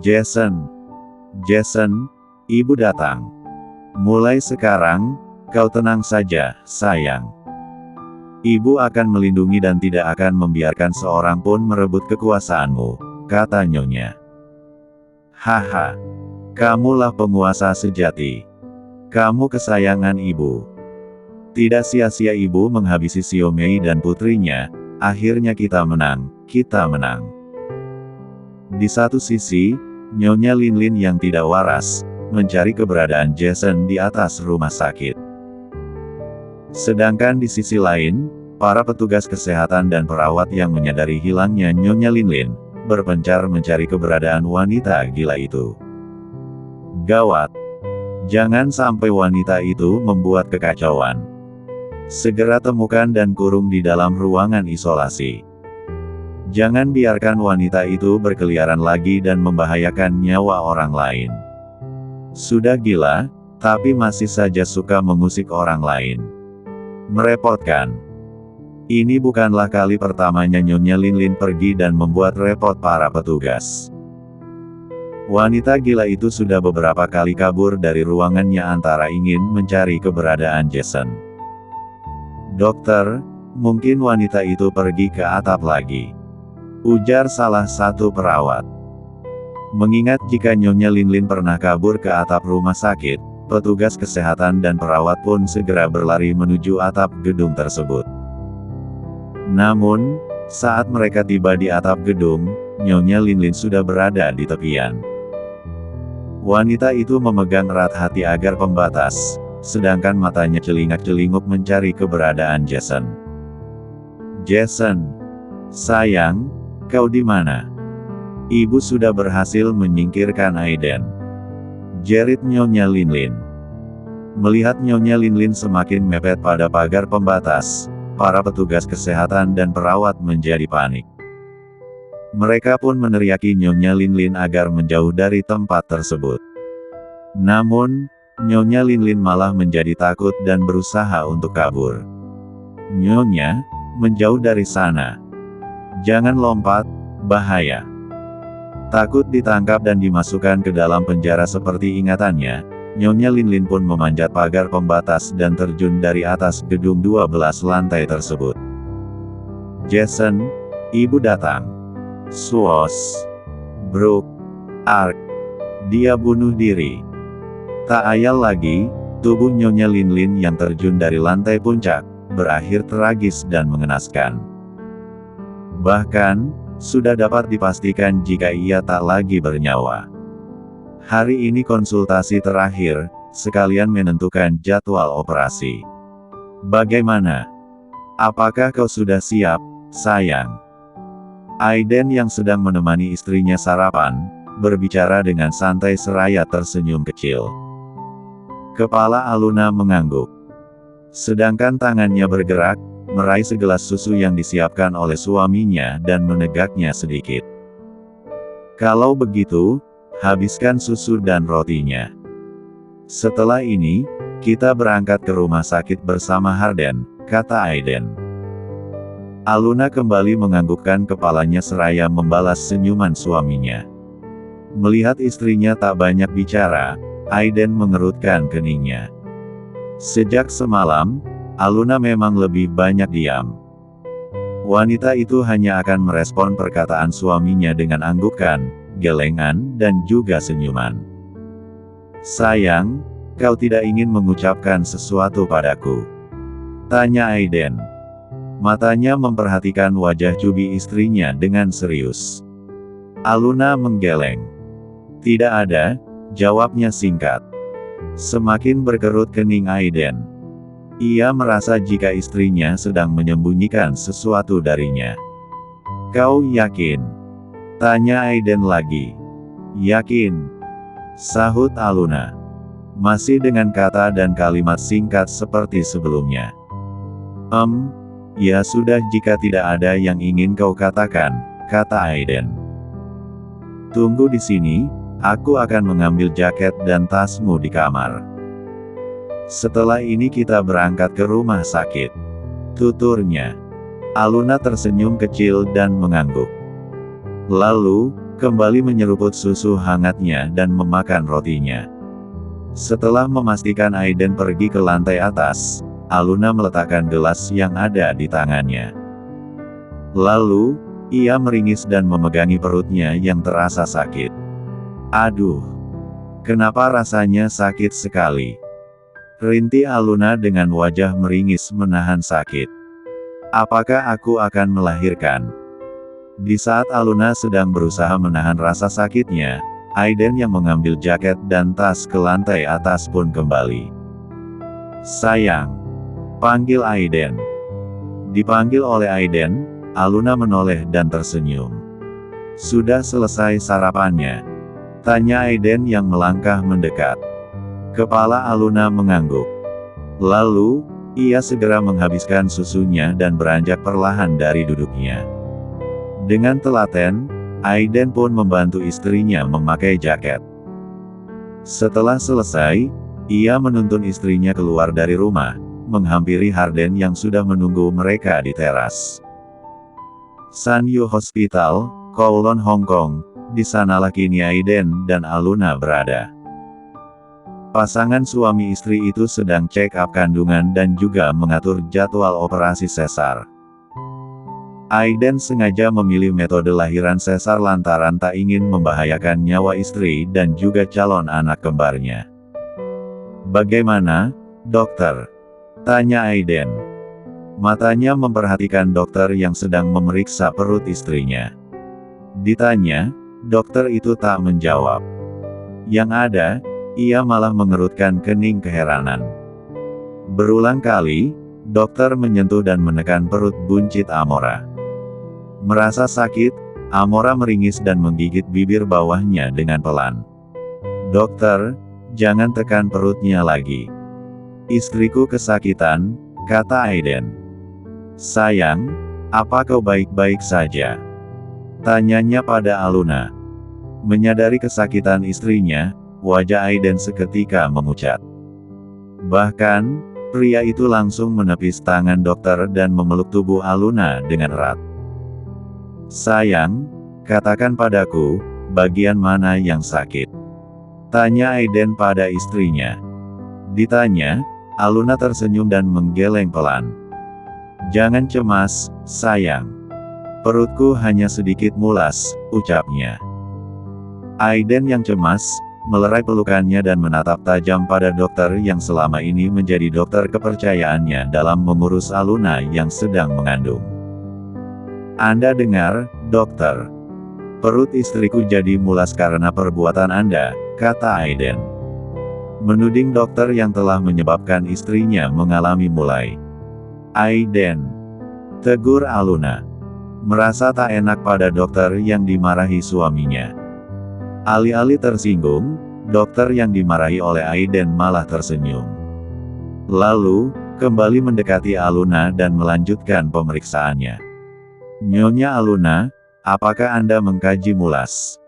Jason. Jason, ibu datang. Mulai sekarang, kau tenang saja, sayang. Ibu akan melindungi dan tidak akan membiarkan seorang pun merebut kekuasaanmu, kata nyonya. Haha. Kamulah penguasa sejati. Kamu kesayangan ibu. Tidak sia-sia ibu menghabisi Xiaomei dan putrinya, akhirnya kita menang, kita menang. Di satu sisi, Nyonya Linlin yang tidak waras, mencari keberadaan Jason di atas rumah sakit. Sedangkan di sisi lain, para petugas kesehatan dan perawat yang menyadari hilangnya Nyonya Linlin, berpencar mencari keberadaan wanita gila itu. Gawat! Jangan sampai wanita itu membuat kekacauan. Segera temukan dan kurung di dalam ruangan isolasi. Jangan biarkan wanita itu berkeliaran lagi dan membahayakan nyawa orang lain. Sudah gila, tapi masih saja suka mengusik orang lain. Merepotkan. Ini bukanlah kali pertamanya Nyonya Linlin pergi dan membuat repot para petugas. Wanita gila itu sudah beberapa kali kabur dari ruangannya antara ingin mencari keberadaan Jason. Dokter, mungkin wanita itu pergi ke atap lagi, ujar salah satu perawat. Mengingat jika Nyonya Linlin pernah kabur ke atap rumah sakit, petugas kesehatan dan perawat pun segera berlari menuju atap gedung tersebut. Namun, saat mereka tiba di atap gedung, Nyonya Linlin sudah berada di tepian. Wanita itu memegang erat hati agar pembatas, sedangkan matanya celingak-celinguk mencari keberadaan Jason. Jason, sayang, kau di mana? Ibu sudah berhasil menyingkirkan Aiden, jerit Nyonya Linlin. Melihat Nyonya Linlin semakin mepet pada pagar pembatas, para petugas kesehatan dan perawat menjadi panik. Mereka pun meneriaki Nyonya Linlin agar menjauh dari tempat tersebut. Namun, Nyonya Linlin malah menjadi takut dan berusaha untuk kabur. Nyonya, menjauh dari sana. Jangan lompat, bahaya. Takut ditangkap dan dimasukkan ke dalam penjara seperti ingatannya, Nyonya Linlin pun memanjat pagar pembatas dan terjun dari atas gedung 12 lantai tersebut. Jason, ibu datang. Swos. Brook. Ark. Dia bunuh diri. Tak ayal lagi, tubuh Nyonya Linlin yang terjun dari lantai puncak, berakhir tragis dan mengenaskan. Bahkan, sudah dapat dipastikan jika ia tak lagi bernyawa. Hari ini konsultasi terakhir, sekalian menentukan jadwal operasi. Bagaimana? Apakah kau sudah siap, sayang? Aiden yang sedang menemani istrinya sarapan, berbicara dengan santai seraya tersenyum kecil. Kepala Aluna mengangguk. Sedangkan tangannya bergerak, meraih segelas susu yang disiapkan oleh suaminya dan menegaknya sedikit. Kalau begitu, habiskan susu dan rotinya. Setelah ini, kita berangkat ke rumah sakit bersama Harden, kata Aiden. Aluna kembali menganggukkan kepalanya seraya membalas senyuman suaminya. Melihat istrinya tak banyak bicara, Aiden mengerutkan keningnya. Sejak semalam, Aluna memang lebih banyak diam. Wanita itu hanya akan merespon perkataan suaminya dengan anggukan, gelengan, dan juga senyuman. Sayang, kau tidak ingin mengucapkan sesuatu padaku? Tanya Aiden. Matanya memperhatikan wajah cubi istrinya dengan serius. Aluna menggeleng. Tidak ada, jawabnya singkat. Semakin berkerut kening Aiden. Ia merasa jika istrinya sedang menyembunyikan sesuatu darinya. Kau yakin? Tanya Aiden lagi. Yakin? Sahut Aluna. Masih dengan kata dan kalimat singkat seperti sebelumnya. Ya sudah jika tidak ada yang ingin kau katakan, kata Aiden. Tunggu di sini, aku akan mengambil jaket dan tasmu di kamar. Setelah ini kita berangkat ke rumah sakit, tuturnya. Aluna tersenyum kecil dan mengangguk. Lalu, kembali menyeruput susu hangatnya dan memakan rotinya. Setelah memastikan Aiden pergi ke lantai atas, Aluna meletakkan gelas yang ada di tangannya. Lalu, ia meringis dan memegangi perutnya yang terasa sakit. Aduh, kenapa rasanya sakit sekali? Rintih Aluna dengan wajah meringis menahan sakit. Apakah aku akan melahirkan? Di saat Aluna sedang berusaha menahan rasa sakitnya, Aiden yang mengambil jaket dan tas ke lantai atas pun kembali. Sayang, panggil Aiden. Dipanggil oleh Aiden, Aluna menoleh dan tersenyum. Sudah selesai sarapannya? Tanya Aiden yang melangkah mendekat. Kepala Aluna mengangguk. Lalu, ia segera menghabiskan susunya dan beranjak perlahan dari duduknya. Dengan telaten, Aiden pun membantu istrinya memakai jaket. Setelah selesai, ia menuntun istrinya keluar dari rumah, menghampiri Harden yang sudah menunggu mereka di teras. Sanyu Hospital, Kowloon, Hong Kong, di sanalah kini Aiden dan Aluna berada. Pasangan suami istri itu sedang check up kandungan dan juga mengatur jadwal operasi sesar. Aiden sengaja memilih metode lahiran sesar lantaran tak ingin membahayakan nyawa istri dan juga calon anak kembarnya. "Bagaimana, dokter?" tanya Aiden. Matanya memperhatikan dokter yang sedang memeriksa perut istrinya. Ditanya, dokter itu tak menjawab. Yang ada, ia malah mengerutkan kening keheranan. Berulang kali, dokter menyentuh dan menekan perut buncit Amora. Merasa sakit, Amora meringis dan menggigit bibir bawahnya dengan pelan. "Dokter, jangan tekan perutnya lagi. Istriku kesakitan," kata Aiden. "Sayang, apa kau baik-baik saja?" tanyanya pada Aluna. Menyadari kesakitan istrinya, wajah Aiden seketika memucat. Bahkan, pria itu langsung menepis tangan dokter dan memeluk tubuh Aluna dengan erat. "Sayang, katakan padaku, bagian mana yang sakit?" tanya Aiden pada istrinya. Ditanya, Aluna tersenyum dan menggeleng pelan. "Jangan cemas, sayang. Perutku hanya sedikit mulas," ucapnya. Aiden yang cemas, melerai pelukannya dan menatap tajam pada dokter yang selama ini menjadi dokter kepercayaannya dalam mengurus Aluna yang sedang mengandung. "Anda dengar, dokter. Perut istriku jadi mulas karena perbuatan Anda," kata Aiden. Menuding dokter yang telah menyebabkan istrinya mengalami mulai. "Aiden," tegur Aluna. Merasa tak enak pada dokter yang dimarahi suaminya. Alih-alih tersinggung, dokter yang dimarahi oleh Aiden malah tersenyum. Lalu, kembali mendekati Aluna dan melanjutkan pemeriksaannya. "Nyonya Aluna, apakah Anda mengkaji mulas?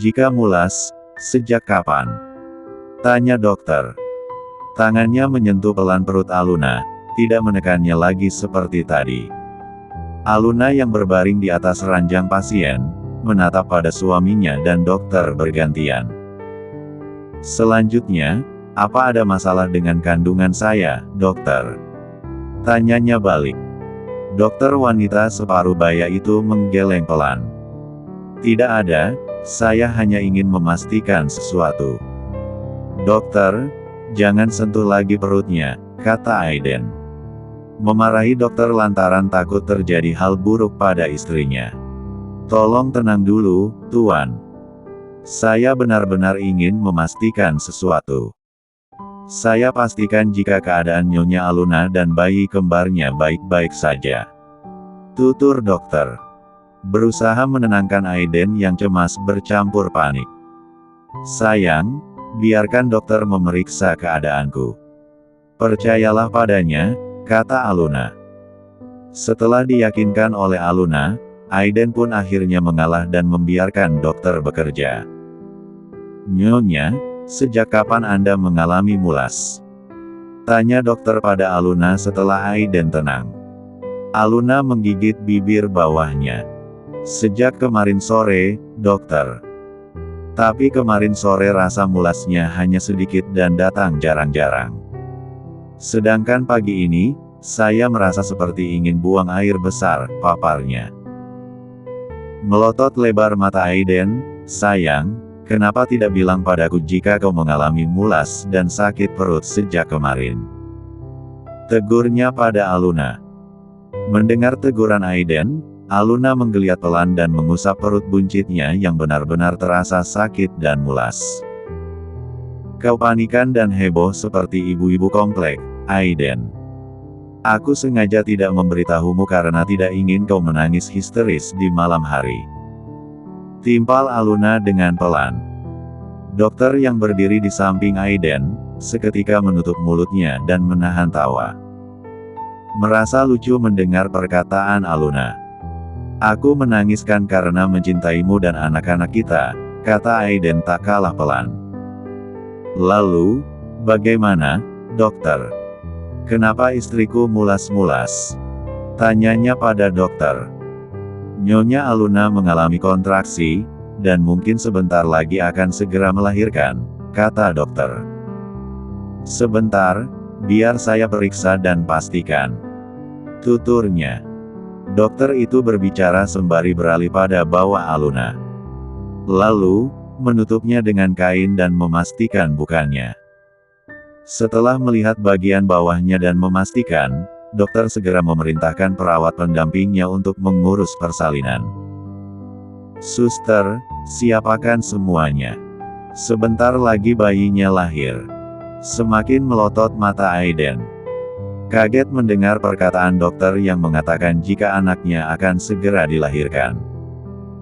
Jika mulas, sejak kapan?" tanya dokter. Tangannya menyentuh pelan perut Aluna, tidak menekannya lagi seperti tadi. Aluna yang berbaring di atas ranjang pasien, menatap pada suaminya dan dokter bergantian. "Selanjutnya, apa ada masalah dengan kandungan saya, dokter?" tanyanya balik. Dokter wanita separuh baya itu menggeleng pelan. "Tidak ada, saya hanya ingin memastikan sesuatu." "Dokter, jangan sentuh lagi perutnya," kata Aiden. Memarahi dokter lantaran takut terjadi hal buruk pada istrinya. "Tolong tenang dulu, Tuan. Saya benar-benar ingin memastikan sesuatu. Saya pastikan jika keadaan Nyonya Aluna dan bayi kembarnya baik-baik saja," tutur dokter. Berusaha menenangkan Aiden yang cemas bercampur panik. "Sayang, biarkan dokter memeriksa keadaanku. Percayalah padanya," kata Aluna. Setelah diyakinkan oleh Aluna, Aiden pun akhirnya mengalah dan membiarkan dokter bekerja. "Nyonya, sejak kapan Anda mengalami mulas?" tanya dokter pada Aluna setelah Aiden tenang. Aluna menggigit bibir bawahnya. Sejak kemarin sore, dokter. Tapi kemarin sore rasa mulasnya hanya sedikit dan datang jarang-jarang. Sedangkan pagi ini, saya merasa seperti ingin buang air besar, paparnya. Melotot lebar mata Aiden, sayang, kenapa tidak bilang padaku jika kau mengalami mulas dan sakit perut sejak kemarin? Tegurnya pada Aluna. Mendengar teguran Aiden, Aluna menggeliat pelan dan mengusap perut buncitnya yang benar-benar terasa sakit dan mulas. Kau panikan dan heboh seperti ibu-ibu komplek, Aiden. Aku sengaja tidak memberitahumu karena tidak ingin kau menangis histeris di malam hari. Timpal Aluna dengan pelan. Dokter yang berdiri di samping Aiden, seketika menutup mulutnya dan menahan tawa. Merasa lucu mendengar perkataan Aluna. Aku menangiskan karena mencintaimu dan anak-anak kita, kata Aiden tak kalah pelan. Lalu, bagaimana, dokter? Kenapa istriku mulas-mulas? Tanyanya pada dokter. Nyonya Aluna mengalami kontraksi, dan mungkin sebentar lagi akan segera melahirkan, kata dokter. Sebentar, biar saya periksa dan pastikan. Tuturnya. Dokter itu berbicara sembari beralih pada bawah Aluna. Lalu, menutupnya dengan kain dan memastikan bukannya. Setelah melihat bagian bawahnya dan memastikan, dokter segera memerintahkan perawat pendampingnya untuk mengurus persalinan. Suster, siapakan semuanya. Sebentar lagi bayinya lahir. Semakin melotot mata Aiden. Kaget mendengar perkataan dokter yang mengatakan jika anaknya akan segera dilahirkan.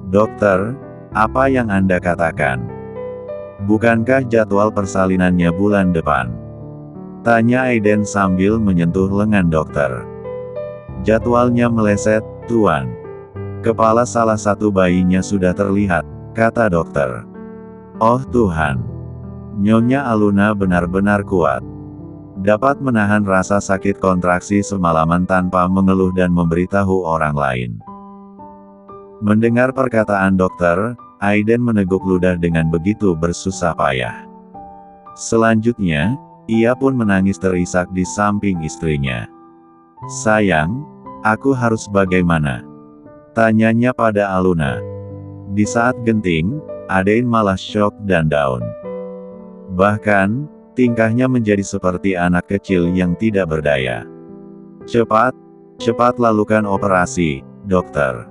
Dokter, apa yang Anda katakan? Bukankah jadwal persalinannya bulan depan? Tanya Aiden sambil menyentuh lengan dokter. Jadwalnya meleset, Tuan. Kepala salah satu bayinya sudah terlihat, kata dokter. Oh Tuhan. Nyonya Aluna benar-benar kuat. Dapat menahan rasa sakit kontraksi semalaman tanpa mengeluh dan memberitahu orang lain. Mendengar perkataan dokter, Aiden meneguk ludah dengan begitu bersusah payah. Selanjutnya, ia pun menangis terisak di samping istrinya. Sayang, aku harus bagaimana? Tanyanya pada Aluna. Di saat genting, Aiden malah syok dan down. Bahkan, tingkahnya menjadi seperti anak kecil yang tidak berdaya. Cepat lakukan operasi, dokter.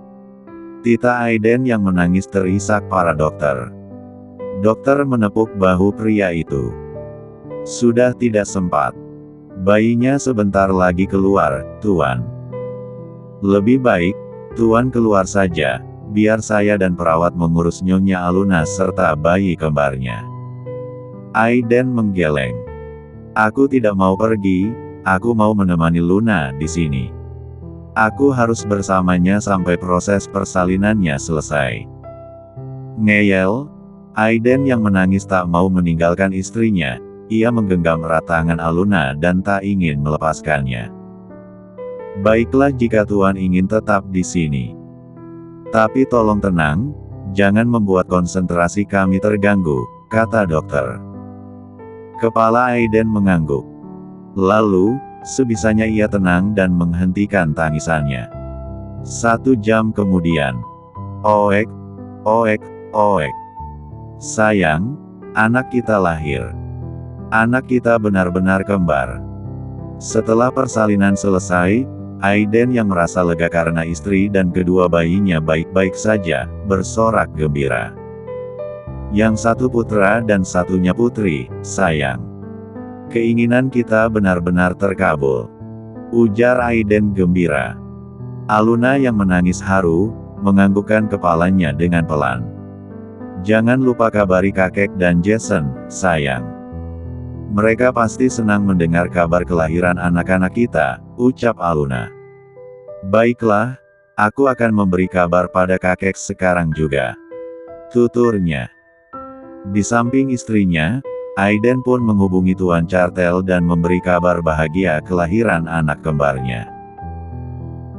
Tita Aiden yang menangis terisak para dokter. Dokter menepuk bahu pria itu. Sudah tidak sempat. Bayinya sebentar lagi keluar, Tuan. Lebih baik, Tuan keluar saja, biar saya dan perawat mengurus Nyonya Aluna serta bayi kembarnya. Aiden menggeleng. Aku tidak mau pergi, aku mau menemani Luna di sini. Aku harus bersamanya sampai proses persalinannya selesai. Ngeyel, Aiden yang menangis tak mau meninggalkan istrinya, ia menggenggam erat tangan Aluna dan tak ingin melepaskannya. Baiklah jika Tuan ingin tetap di sini. Tapi tolong tenang, jangan membuat konsentrasi kami terganggu, kata dokter. Kepala Aiden mengangguk. Lalu, sebisanya ia tenang dan menghentikan tangisannya. 1 jam kemudian. Oek, oek, oek. Sayang, anak kita lahir. Anak kita benar-benar kembar. Setelah persalinan selesai, Aiden yang merasa lega karena istri dan kedua bayinya baik-baik saja, bersorak gembira. Yang satu putra dan satunya putri, sayang. Keinginan kita benar-benar terkabul. Ujar Aiden gembira. Aluna yang menangis haru, menganggukkan kepalanya dengan pelan. Jangan lupa kabari kakek dan Jason, sayang. Mereka pasti senang mendengar kabar kelahiran anak-anak kita, ucap Aluna. Baiklah, aku akan memberi kabar pada kakek sekarang juga. Tuturnya. Di samping istrinya, Aiden pun menghubungi Tuan Cartel dan memberi kabar bahagia kelahiran anak kembarnya.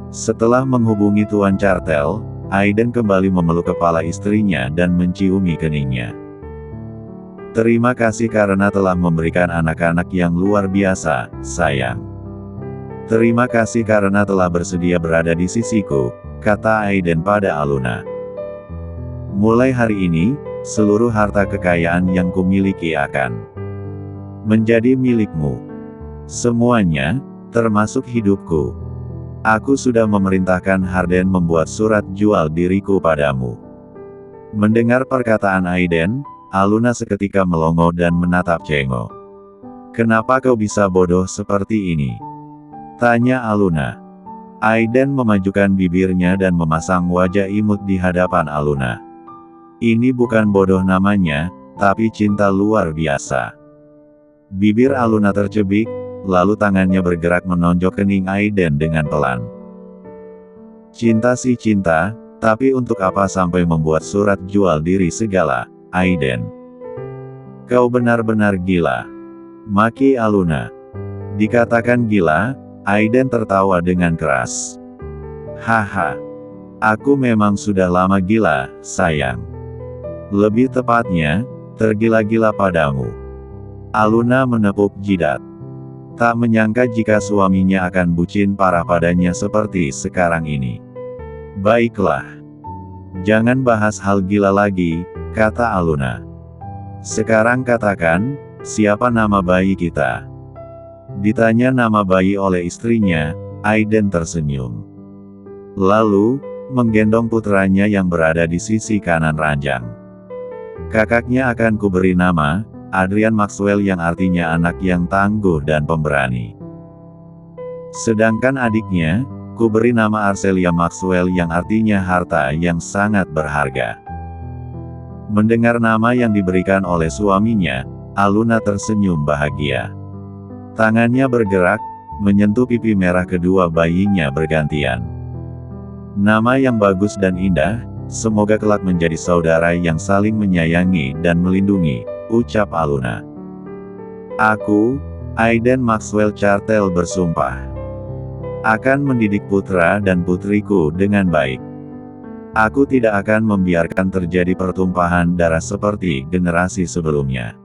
Setelah menghubungi Tuan Cartel, Aiden kembali memeluk kepala istrinya dan menciumi keningnya. Terima kasih karena telah memberikan anak-anak yang luar biasa, sayang. Terima kasih karena telah bersedia berada di sisiku, kata Aiden pada Aluna. Mulai hari ini, seluruh harta kekayaan yang kumiliki akan menjadi milikmu. Semuanya, termasuk hidupku. Aku sudah memerintahkan Harden membuat surat jual diriku padamu. Mendengar perkataan Aiden, Aluna seketika melongo dan menatap Cengo. Kenapa kau bisa bodoh seperti ini? Tanya Aluna. Aiden memajukan bibirnya dan memasang wajah imut di hadapan Aluna. Ini bukan bodoh namanya, tapi cinta luar biasa. Bibir Aluna tercebik, lalu tangannya bergerak menonjok kening Aiden dengan pelan. Cinta sih cinta, tapi untuk apa sampai membuat surat jual diri segala, Aiden? Kau benar-benar gila. Maki Aluna. Dikatakan gila, Aiden tertawa dengan keras. Haha. Aku memang sudah lama gila, sayang. Lebih tepatnya, tergila-gila padamu. Aluna menepuk jidat. Tak menyangka jika suaminya akan bucin parah padanya seperti sekarang ini. Baiklah. Jangan bahas hal gila lagi, kata Aluna. Sekarang katakan, siapa nama bayi kita? Ditanya nama bayi oleh istrinya, Aiden tersenyum. Lalu, menggendong putranya yang berada di sisi kanan ranjang. Kakaknya akan kuberi nama Adrian Maxwell yang artinya anak yang tangguh dan pemberani. Sedangkan adiknya, kuberi nama Arcelia Maxwell yang artinya harta yang sangat berharga. Mendengar nama yang diberikan oleh suaminya, Aluna tersenyum bahagia. Tangannya bergerak, menyentuh pipi merah kedua bayinya bergantian. Nama yang bagus dan indah, semoga kelak menjadi saudara yang saling menyayangi dan melindungi, ucap Aluna. Aku, Aiden Maxwell Chartel bersumpah akan mendidik putra dan putriku dengan baik. Aku tidak akan membiarkan terjadi pertumpahan darah seperti generasi sebelumnya.